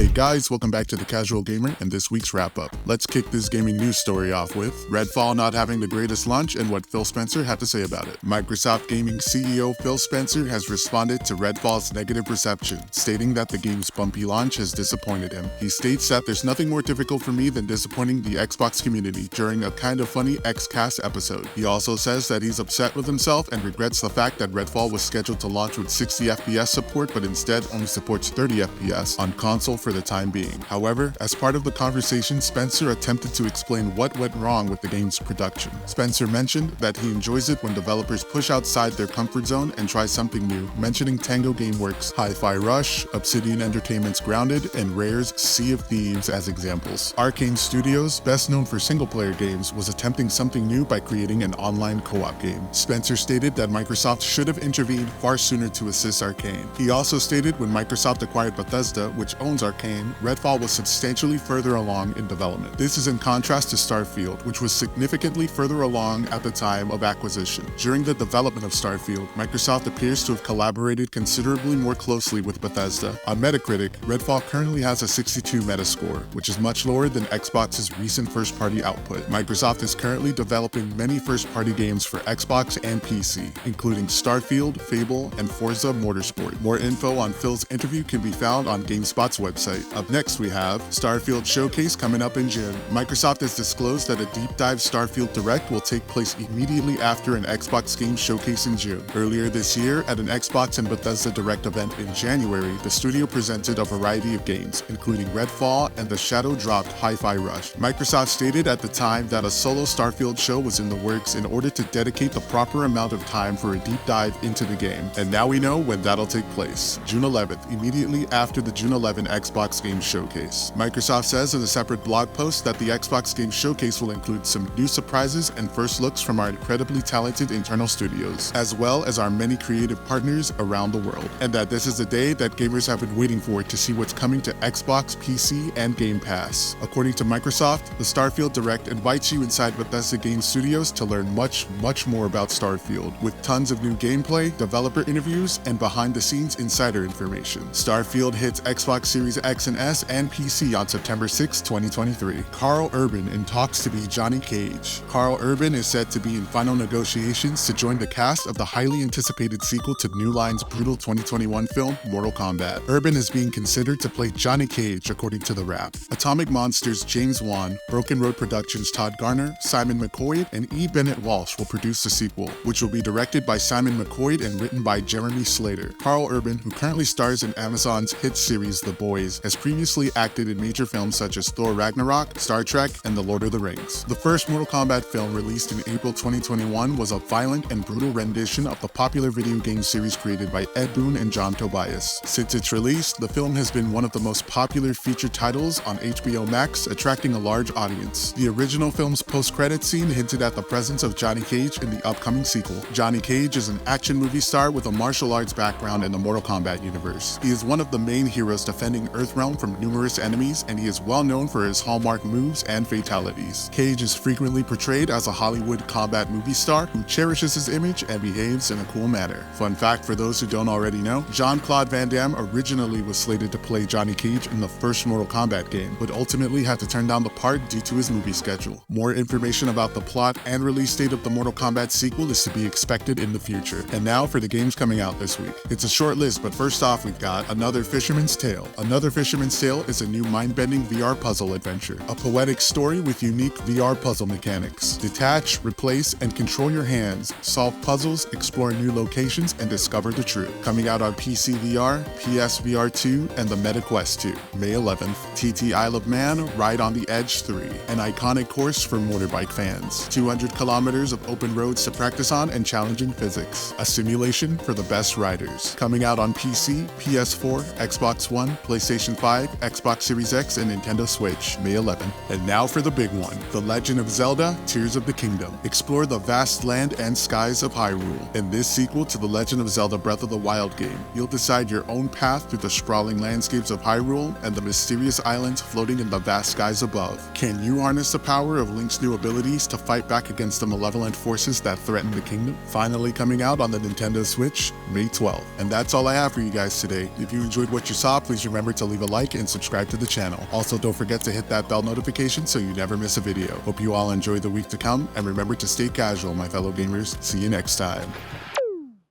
Hey guys, welcome back to The Casual Gamer and this week's wrap-up. Let's kick this gaming news story off with Redfall not having the greatest launch and what Phil Spencer had to say about it. Microsoft Gaming CEO Phil Spencer has responded to Redfall's negative reception, stating that the game's bumpy launch has disappointed him. He states that there's nothing more difficult for me than disappointing the Xbox community during a kind of funny XCast episode. He also says that he's upset with himself and regrets the fact that Redfall was scheduled to launch with 60 FPS support but instead only supports 30 FPS on console for the time being. However, as part of the conversation, Spencer attempted to explain what went wrong with the game's production. Spencer mentioned that he enjoys it when developers push outside their comfort zone and try something new, mentioning Tango Gameworks' Hi-Fi Rush, Obsidian Entertainment's Grounded, and Rare's Sea of Thieves as examples. Arcane Studios, best known for single-player games, was attempting something new by creating an online co-op game. Spencer stated that Microsoft should have intervened far sooner to assist Arcane. He also stated when Microsoft acquired Bethesda, which owns Arcane, Redfall was substantially further along in development. This is in contrast to Starfield, which was significantly further along at the time of acquisition. During the development of Starfield, Microsoft appears to have collaborated considerably more closely with Bethesda. On Metacritic, Redfall currently has a 62 Metascore, which is much lower than Xbox's recent first-party output. Microsoft is currently developing many first-party games for Xbox and PC, including Starfield, Fable, and Forza Motorsport. More info on Phil's interview can be found on GameSpot's website. Up next, we have Starfield Showcase coming up in June. Microsoft has disclosed that a deep dive Starfield Direct will take place immediately after an Xbox game showcase in June. Earlier this year, at an Xbox and Bethesda Direct event in January, the studio presented a variety of games, including Redfall and the shadow-dropped Hi-Fi Rush. Microsoft stated at the time that a solo Starfield show was in the works in order to dedicate the proper amount of time for a deep dive into the game. And now we know when that'll take place. June 11th, immediately after the June 11 Xbox Game Showcase. Microsoft says in a separate blog post that the Xbox Game Showcase will include some new surprises and first looks from our incredibly talented internal studios, as well as our many creative partners around the world, and that this is the day that gamers have been waiting for to see what's coming to Xbox, PC, and Game Pass. According to Microsoft, the Starfield Direct invites you inside Bethesda Game Studios to learn much more about Starfield, with tons of new gameplay, developer interviews, and behind-the-scenes insider information. Starfield hits Xbox Series X and S and PC on September 6, 2023. Karl Urban in talks to be Johnny Cage. Karl Urban is said to be in final negotiations to join the cast of the highly anticipated sequel to New Line's brutal 2021 film, Mortal Kombat. Urban is being considered to play Johnny Cage, according to The Wrap. Atomic Monsters' James Wan, Broken Road Productions' Todd Garner, Simon McCoy, and E. Bennett Walsh will produce the sequel, which will be directed by Simon McCoy and written by Jeremy Slater. Karl Urban, who currently stars in Amazon's hit series The Boys, has previously acted in major films such as Thor Ragnarok, Star Trek, and The Lord of the Rings. The first Mortal Kombat film, released in April 2021, was a violent and brutal rendition of the popular video game series created by Ed Boon and John Tobias. Since its release, the film has been one of the most popular featured titles on HBO Max, attracting a large audience. The original film's post-credits scene hinted at the presence of Johnny Cage in the upcoming sequel. Johnny Cage is an action movie star with a martial arts background in the Mortal Kombat universe. He is one of the main heroes defending Earthrealm from numerous enemies, and he is well known for his hallmark moves and fatalities. Cage is frequently portrayed as a Hollywood combat movie star who cherishes his image and behaves in a cool manner. Fun fact for those who don't already know, Jean-Claude Van Damme originally was slated to play Johnny Cage in the first Mortal Kombat game, but ultimately had to turn down the part due to his movie schedule. More information about the plot and release date of the Mortal Kombat sequel is to be expected in the future. And now for the games coming out this week. It's a short list, but first off, we've got Another Fisherman's Tale. Another Fisherman's Tale is a new mind-bending VR puzzle adventure, a poetic story with unique VR puzzle mechanics. Detach, replace, and control your hands, solve puzzles, explore new locations, and discover the truth. Coming out on PC VR, PS VR 2, and the Meta Quest 2. May 11th, TT Isle of Man Ride on the Edge 3, an iconic course for motorbike fans. 200 kilometers of open roads to practice on and challenging physics. A simulation for the best riders. Coming out on PC, PS4, Xbox One, PlayStation 5, Xbox Series X, and Nintendo Switch, May 11th. And now for the big one, The Legend of Zelda, Tears of the Kingdom. Explore the vast land and skies of Hyrule. In this sequel to The Legend of Zelda Breath of the Wild game, you'll decide your own path through the sprawling landscapes of Hyrule and the mysterious islands floating in the vast skies above. Can you harness the power of Link's new abilities to fight back against the malevolent forces that threaten the kingdom? Finally coming out on the Nintendo Switch, May 12th. And that's all I have for you guys today. If you enjoyed what you saw, please remember to leave a like and subscribe to the channel. Also, don't forget to hit that bell notification so you never miss a video. Hope you all enjoy the week to come, and remember to stay casual, my fellow gamers. See you next time.